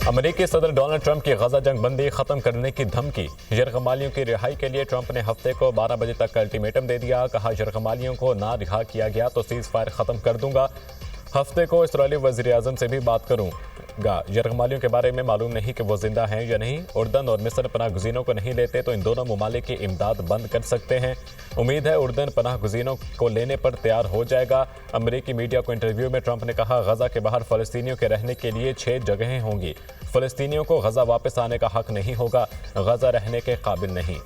अमेरिकी सदर Donald Trump की गजा जंग बंदी खत्म करने की धमकी। यरगमालियों की रिहाई के लिए ट्रंप ने हफ्ते को 12 बजे तक का अल्टीमेटम दे दिया। कहा, यरगमालियों को ना रिहा किया गया तो सीज फायर खत्म कर दूंगा। हफ्ते को इसराइली वज़ीर आज़म से भी बात करूंगा। यरगमालियों के बारे में मालूम नहीं कि वो जिंदा हैं या नहीं। उर्दन और मिस्र पनाह गुज़ीनों को नहीं लेते तो इन दोनों ममालिक की इमदाद बंद कर सकते हैं। उम्मीद है उर्दन पनाह गुज़ीनों को लेने पर तैयार हो जाएगा। अमरीकी मीडिया को इंटरव्यू में ट्रंप ने कहा, गजा के बाहर फ़लस्तीनियों के रहने के लिए 6 जगहें होंगी। फ़लस्तीनियों को गजा वापस आने का हक नहीं होगा। गजा रहने के काबिल नहीं।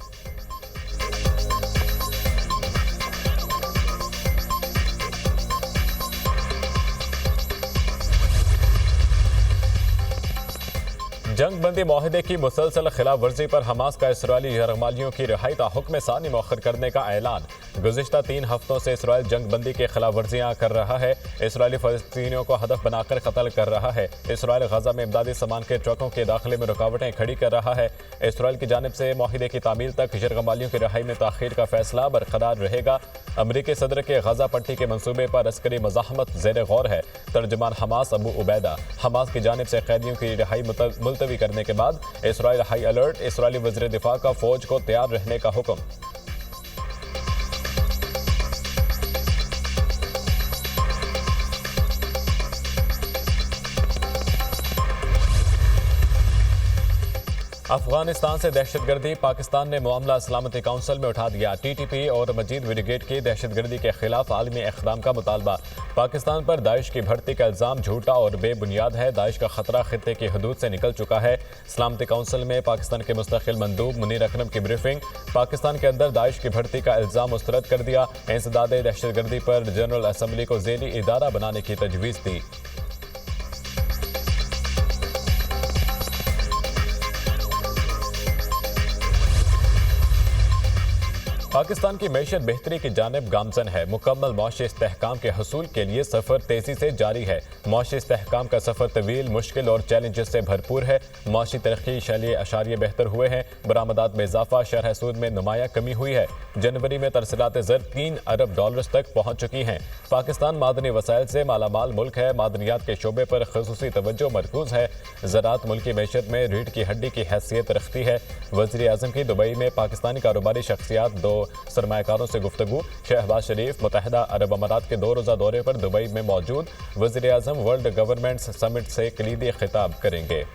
जंग बंदी माहिदे की मुसलसल खिलाफ वर्जी पर हमास का इसराइली यरगमालियों की रिहाई ता हुक्म सानी मौखर करने का ऐलान। गुज़िश्ता 3 हफ्तों से इसराइल जंग बंदी की खिलाफ वर्जियाँ कर रहा है। इसराइली फ़लस्तीनियों को हदफ बनाकर कत्ल कर रहा है। इसराइल गजा में इमदादी सामान के ट्रकों के दाखिले में रुकावटें खड़ी कर रहा है। इसराइल की जानिब से माहिदे की तामील तक यरगमालियों की रिहाई में ताख़ीर का फैसला बरकरार रहेगा। अमरीकी सदर के गजा पट्टी के मनसूबे पर अस्करी मज़ाहमत ज़ेर गौर है। तर्जुमान हमास अबू उबैदा। हमास की जानिब से कैदियों की रिहाई मुलतवी करने के बाद इसराइल हाई अलर्ट। इसराइली वज़ीर दिफा का फौज को तैयार रहने का हुक्म। अफगानिस्तान से दहशतगर्दी। पाकिस्तान ने मामला सलामती काउंसिल में उठा दिया। TTP और मजीद ब्रिगेड की दहशतगर्दी के खिलाफ आलमी इक़दाम का मुतालबा। पाकिस्तान पर दाइश की भर्ती का इल्ज़ाम झूठा और बेबुनियाद है। दाइश का खतरा खित्ते की हदूद से निकल चुका है। सलामती काउंसिल में पाकिस्तान के मुस्तकिल मंदूब मुनीर अकरम की ब्रीफिंग। पाकिस्तान के अंदर दाइश की भर्ती का इल्ज़ाम मुस्तरद कर दिया। इंसदाद दहशतगर्दी पर जनरल असम्बली को ज़ेली इदारा बनाने की तजवीज़ दी। पाकिस्तान की मैशत बेहतरी की जानिब गामजन है। मुकम्मल मुआशी इस्तेहकाम के हसूल के लिए सफ़र तेज़ी से जारी है। मुआशी इस्तेहकाम का सफ़र तवील, मुश्किल और चैलेंजेस से भरपूर है। मुआशी तरक्की शैली अशारिये बेहतर हुए हैं। बरामदात में इजाफा, शरह सूद में नुमाया कमी हुई है। जनवरी में तरसीलात ज़र 3 अरब डॉलर्स तक पहुँच चुकी हैं। पाकिस्तान मादनी वसाइल से मालामाल मुल्क है। मादनियात के शोबे पर ख़ुसूसी तवज्जो मरकूज़ है। ज़राअत मुल्की मैशत में रीढ़ की हड्डी की हैसियत रखती है। वज़ीर आज़म की दुबई में पाकिस्तानी कारोबारी शख्सियात 2 सरमायाकारों से गुफ्तगू। शहबाज शरीफ मुत्तहिदा अरब अमारात के 2 रोज़ा दौरे पर दुबई में मौजूद। वज़ीर आज़म वर्ल्ड गवर्नमेंट्स समिट से कलीदी खिताब करेंगे।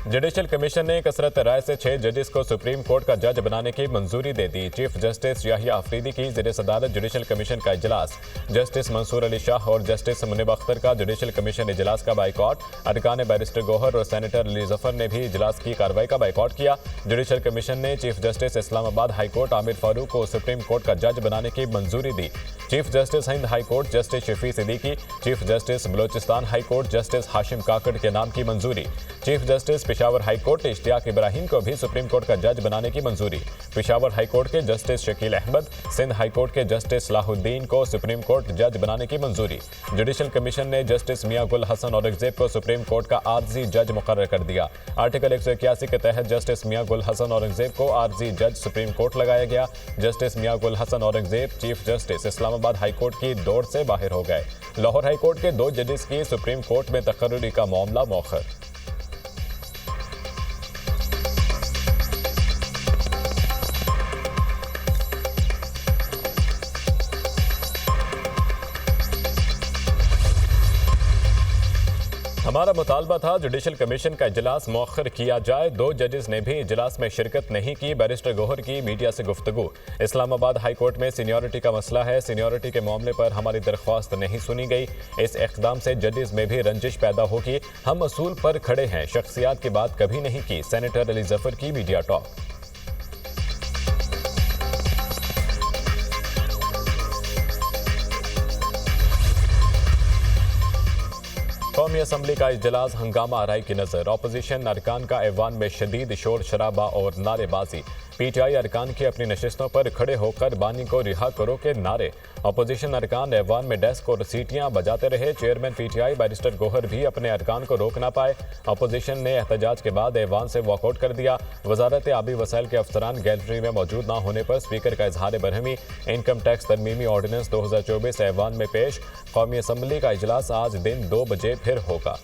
जुडिशल कमीशन ने कसरत राय से 6 जजेस को सुप्रीम कोर्ट का जज बनाने की मंजूरी दे दी। चीफ जस्टिस याहिया अफरीदी की ज़ेर सदारत जुडिशल कमीशन का इजलास। जस्टिस मंसूर अली शाह और जस्टिस मुनीब अख्तर का जुडिशल कमीशन इजलास का बाइकॉट। अरकान बैरिस्टर गौहर और सेनेटर अली जफर ने भी इजलास की कार्रवाई का बाइकॉट किया। जुडिशल कमीशन ने chief justice Islamabad high court Aamir Farooq को सुप्रीम कोर्ट का जज बनाने की मंजूरी दी। चीफ जस्टिस हिंद high court justice Shafi Siddiqui, chief justice Balochistan high court justice Hashim Kakar के नाम की मंजूरी। Chief justice Peshawar high court Ishtiaq Ibrahim को भी सुप्रीम कोर्ट का जज बनाने की मंजूरी। पेशावर हाई कोर्ट के justice Shakeel Ahmed, Sindh high court के जस्टिस सलाहुद्दीन को सुप्रीम कोर्ट जज बनाने की मंजूरी। जुडिशल कमीशन ने जस्टिस मियां गुल हसन औरंगजेब को सुप्रीम कोर्ट का आर्जी जज मुकर्रर कर दिया। आर्टिकल 181 के तहत जस्टिस मियां गुल हसन औरंगजेब को आर्जी जज सुप्रीम कोर्ट लगाया गया। Justice Mian Gul Hasan Aurangzeb chief justice Islamabad high court की दौड़ से बाहर हो गए। लाहौर हाई कोर्ट के 2 जजेस की सुप्रीम कोर्ट में तकर्रुरी का मामला मौखर। हमारा मुतालबा था जुडिशल कमीशन का इजलास मौखर किया जाए। 2 जजेस ने भी इजलास में शिरकत नहीं की। बैरिस्टर गौहर की मीडिया से गुफ्तगू। इस्लामाबाद हाई कोर्ट में सीनियरिटी का मसला है। सीनियरिटी के मामले पर हमारी दरख्वास्त नहीं सुनी गई। इस इक़दाम से जजेस में भी रंजिश पैदा होगी। हम असूल पर खड़े हैं, शख्सियात की बात कभी नहीं की। सेनेटर अली जफर की मीडिया टॉक। कौमी असम्बली का इजलास हंगामा आराई की नजर। अपोजिशन अरकान का ऐवान में शदीद शोर शराबा और नारेबाजी। पीटीआई अरकान की अपनी नशिस्तों पर खड़े होकर बानी को रिहा करो के नारे। अपोजिशन अरकान ऐवान में डेस्क और सीटियां बजाते रहे। चेयरमैन पीटीआई बैरिस्टर गोहर भी अपने अरकान को रोक ना पाए। अपोजिशन ने एहतजाज के बाद ऐवान से वॉकआउट कर दिया। वजारत आबी वसाइल के अफसरान गैलरी में मौजूद ना होने पर स्पीकर का इजहार बरहमी। इनकम टैक्स तरमीमी ऑर्डिनेंस 2024 ऐवान में पेश। कौमी असम्बली का इजलास आज दिन 2 बजे फिर होगा।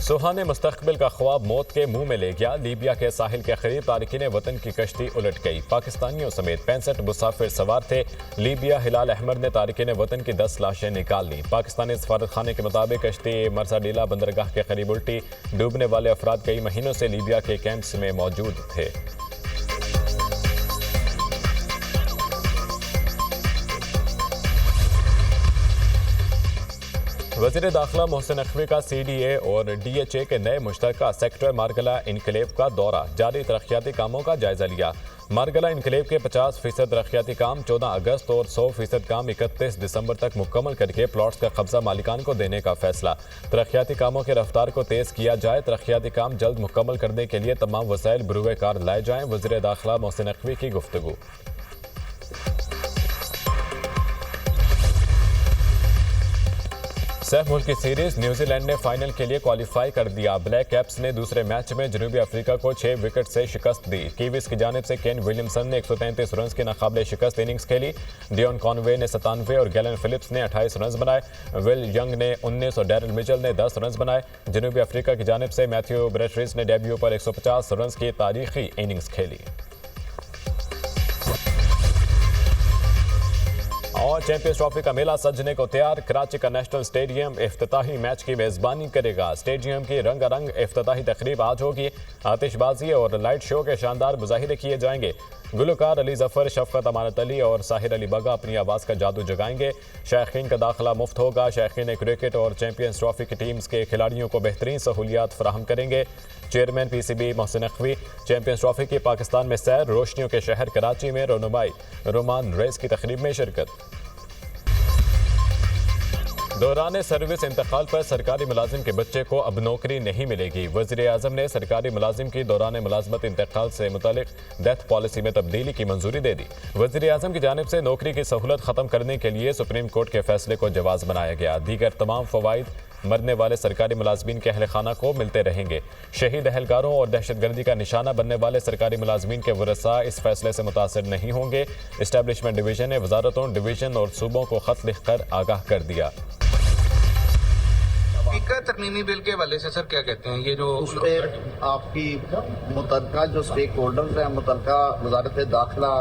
सुहाने मुस्तकबिल का ख्वाब मौत के मुंह में ले गया। लीबिया के साहिल के करीब तारकीन वतन की कश्ती उलट गई। पाकिस्तानियों समेत 65 मुसाफिर सवार थे। लीबिया हिलाल अहमद ने तारकीन वतन की 10 लाशें निकाल ली। पाकिस्तानी सफारत खाने के मुताबिक कश्ती मरसाडीला बंदरगाह के करीब उल्टी। डूबने वाले अफराद कई महीनों से लीबिया के कैंप्स में मौजूद थे। वज़ीर दाखिला मोहसिन नकवी का CDA और DHA के नए मुश्तरका सेक्टर मारगला इनकलेव का दौरा। जारी तरक्याती कामों का जायजा लिया। मारगला इनकलेव के 50% तरक्याती काम 14 अगस्त और 100% काम 31 दिसंबर तक मुकम्मल करके प्लॉट्स का कब्जा मालिकान को देने का फैसला। तरक्याती कामों के रफ्तार को तेज किया जाए। तरक्याती काम जल्द मुकम्मल करने के लिए तमाम वसाइल बरूए कार लाए जाएं। वज़ीर दाखिला मोहसिन नकवी की गुफ्तगू। सह मुल्की सीरीज न्यूजीलैंड ने फाइनल के लिए क्वालिफाई कर दिया। ब्लैक कैप्स ने दूसरे मैच में जनूबी अफ्रीका को 6 विकेट से शिकस्त दी। कीवीज की जानिब से केन विलियमसन ने 133 रन की नाकाबिले शिकस्त इनिंग्स खेली। डियोन कॉनवे ने 97 और गैलन फिलिप्स ने 28 रन बनाए। विल यंग ने 19 और डैरल मिचेल ने 10 रन बनाए। जनूबी अफ्रीका की जानिब से मैथ्यू ब्रेटरीज ने डेब्यू पर 150 रन की तारीखी इनिंग्स खेली। और चैंपियंस ट्रॉफी का मेला सजने को तैयार। कराची का नेशनल स्टेडियम इफ्तिताही मैच की मेजबानी करेगा। स्टेडियम की रंगारंग इफ्तिताही तकरीब आज होगी। आतिशबाजी और लाइट शो के शानदार मुजाहिरे किए जाएंगे। गुलकार अली जफर, शफकत अमानत अली और साहिर अली बगा अपनी आवाज़ का जादू जगाएंगे। शायकीन का दाखिला मुफ्त होगा। शायकीन क्रिकेट और चैंपियंस ट्रॉफी की टीम्स के खिलाड़ियों को बेहतरीन सहूलियात फराहम करेंगे। Chairman PCB Mohsin Naqvi. Champions trophy की पाकिस्तान में सैर। रोशनियों के शहर कराची में रोनुमाई। रोमान रेस की तकरीब में शिरकत। दौरान सर्विस इंतकाल पर सरकारी मुलाजिम के बच्चे को अब नौकरी नहीं मिलेगी। वज़ीर आज़म ने सरकारी मुलाजिम की दौरान मुलाजमत इंतकाल से मुतालिक डेथ पॉलिसी में तब्दीली की मंजूरी दे दी। वज़ीर आज़म की जानिब से नौकरी की सहूलत ख़त्म करने के लिए सुप्रीम कोर्ट के फैसले को जवाज़ बनाया गया। दीगर तमाम फ़वाइद मरने वाले सरकारी मुलाजमीन के अहल खाना को मिलते रहेंगे। शहीद अहलकारों और दहशतगर्दी का निशाना बनने वाले सरकारी मुलाजमीन के वरसा इस फैसले से मुतासर नहीं होंगे। इस्टेब्लिशमेंट डिवीजन ने वजारतों, डिवीजन और सूबों को खत लिखकर आगाह कर दिया। स्पीकर तरमीमी बिल के हवाले से सर क्या कहते हैं? ये जो उस पर आपकी मुतलका जो स्टेक होल्डर्स हैं, मुतलका वजारत दाखिला,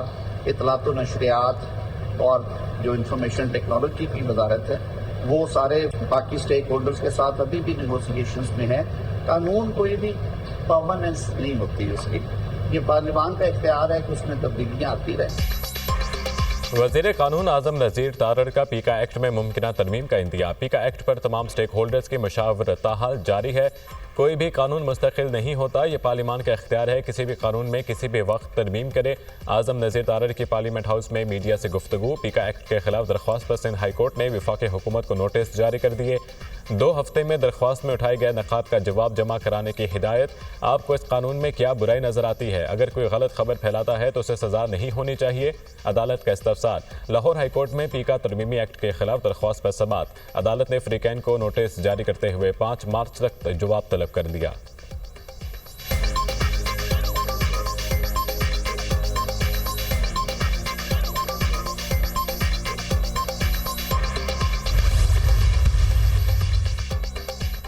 इतलात व नशरियात और जो इंफॉर्मेशन टेक्नोलॉजी की वजारत है, वो सारे बाकी स्टेक होल्डर्स के साथ अभी भी नेगोशिएशंस में है। कानून कोई भी परमानेंस नहीं होती उसकी। ये पार्लियामान का इख्तियार है कि उसमें तब्दीलियाँ आती रहें। वज़ीर कानून आज़म नज़ीर तारड़ का पीका एक्ट में मुमकिना तरमीम का इंतज़ाम। पीका एक्ट पर तमाम स्टेक होल्डर्स की मुशावरत ताहाल जारी है। कोई भी कानून मुस्तकिल नहीं होता। ये पार्लियामान का इख्तियार है किसी भी कानून में किसी भी वक्त तरमीम करे। आज़म नज़ीर तारड़ की पार्लियामेंट हाउस में मीडिया से गुफ्तगू। पीका एक्ट के खिलाफ दरख्वास्त पर सिंध हाई कोर्ट ने वफाकी हुकूमत को नोटिस जारी कर दिए। 2 हफ्ते में दरख्वास्त में उठाए गए नकात का जवाब जमा कराने की हिदायत। आपको इस कानून में क्या बुराई नजर आती है? अगर कोई गलत खबर फैलाता है तो उसे सजा नहीं होनी चाहिए। अदालत का इस्तफसार। लाहौर हाई कोर्ट में पीका तरमीमी एक्ट के खिलाफ दरख्वास्त पर समाअत। अदालत ने फ्रीकैन को नोटिस जारी करते हुए 5 मार्च तक जवाब तलब कर दिया।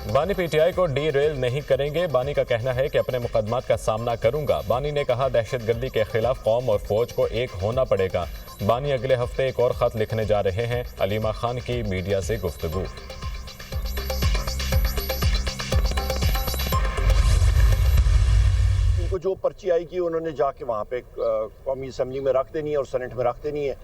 बानी PTI को डी रेल नहीं करेंगे। बानी का कहना है कि अपने मुकदमात का सामना करूंगा। बानी ने कहा दहशतगर्दी के खिलाफ कौम और फौज को एक होना पड़ेगा। बानी अगले हफ्ते एक और खत लिखने जा रहे हैं। अलीमा खान की मीडिया से गुफ्तगू। उनको जो पर्ची आएगी उन्होंने जाके वहाँ पे कौमी असम्बली में रख देनी है और सेनेट में रख देनी है।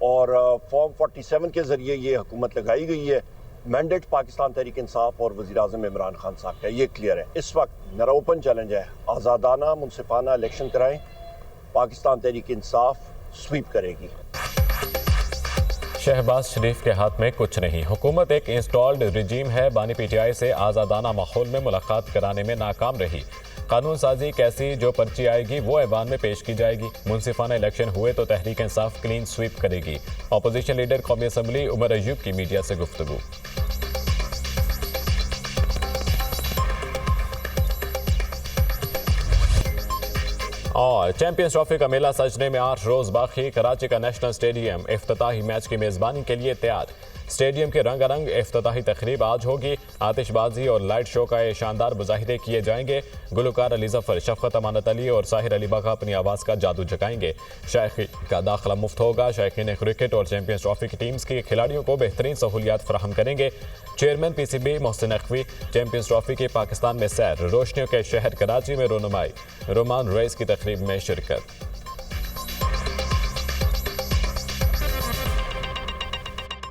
और फॉर्म 47 के जरिए ये हुकूमत लगाई गई है। मैंडेट पाकिस्तान तहरीक इंसाफ और वज़ीर आज़म इमरान खान साहब का ये क्लियर है। इस वक्त मेरा ओपन चैलेंज है, आज़ादाना मुनसिफाना इलेक्शन कराएं पाकिस्तान तहरीक इंसाफ स्वीप करेगी। शहबाज शरीफ के हाथ में कुछ नहीं, हुकूमत एक इंस्टॉल्ड रिजीम है। बानी पीटीआई से आज़ादाना माहौल में मुलाकात कराने में नाकाम रही। कानून साजी कैसी, जो पर्ची आएगी वो ऐवान में पेश की जाएगी। मुनसिफाना इलेक्शन हुए तो तहरीक इंसाफ क्लीन स्वीप करेगी। अपोजिशन लीडर कौमी असम्बली उमर अयूब की मीडिया से गुफ्तगू। और चैंपियंस ट्रॉफी का मेला सजने में 8 रोज बाकी। कराची का नेशनल स्टेडियम इफ्तिताही मैच की मेजबानी के लिए तैयार। स्टेडियम के रंगारंग इफ्तिताही तकरीब आज होगी। आतिशबाजी और लाइट शो का शानदार मुजाहिरे किए जाएंगे। गुलकार अली जफर, शफकत अमानत अली और साहिर अली बका अपनी आवाज़ का जादू जगाएंगे। शायखी का दाखिला मुफ्त होगा। शायकीन क्रिकेट और चैंपियंस ट्रॉफी की टीम्स के खिलाड़ियों को बेहतरीन सहूलियात फराहम करेंगे। Chairman PCB Mohsin Naqvi, champions trophy की पाकिस्तान में सैर, रोशनियों के शहर कराची में रोनुमाई, रोमान रेस की तकरीब में शिरकत।